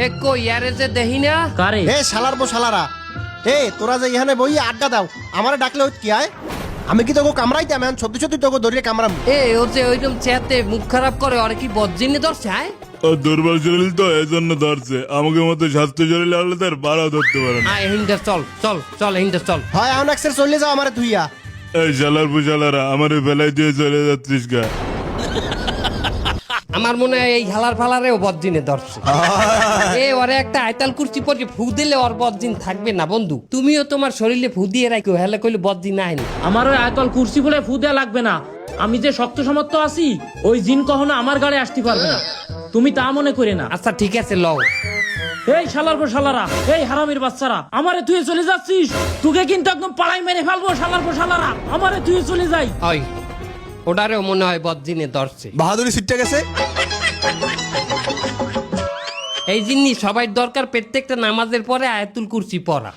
এ কই ইয়ারে যে দেহি না কারে এ শালার বো শালারা, এ তোরা যে এখানে বই আড্ডা দাও, আমারে ডাকলে হইত কি আয়? আমি কি তোকে কামড়াইতাম? এখন সত্যি সত্যি তোকে ধরিয়ে কামড়াম। এ ও যে ওইরকম চেতে মুখ খারাপ করে আর কি বজ্জিনে ধরছে আয় ও দুর্বল শরীর তো এই জন্য ধরছে, আমাকে মতো স্বাস্থ্য শরীর হলে তার বাড়াও ধরতে পারে না। আয় হিন্দার চল চল চল হিন্দার চল। হয় এখন একসের চলে যাও আমারে তুইয়া। এই শালার পুশালারা আমার বেলায় দিয়ে চলে যাচ্ছিস গা। আমার মনে হয় এই হালার ফালারেও বজ্জিনে ধরছে। এ ওরে একটা আইতাল কুর্চি পরে ফু দিলে ওর বজ্জিন থাকবে না বন্ধু। তুমিও তোমার শরীরে ফু দিয়ে রাখো, হেলে কইলে বজ্জিন আইনি। আমার ওই আয়তল কুর্সি বলে ফু দেয়া লাগবে না। আমি যে শক্ত সমর্থ আছি, ওই জিন কখনো আমার গাড়ি আসতে পারবে না। তুমি তা মনে করে না। আচ্ছা ঠিক আছে লও। এই শালার পর শালারা, এই হারামির বাচ্চারা, আমারে তুই চলে যাচ্ছিস, তোকে কিন্তু একদম পাড়াই মেরে ফেলবো। শালার পর শালারা, আমারে তুই চলে যাই। ওই ওটারেও মনে হয় বজ্জিনে ধরছে। বাহাদুরি সিটটা গেছে। এই জিনিস সবাই দরকার প্রত্যেকটা নামাজের পরে আয়াতুল কুরসি পড়া।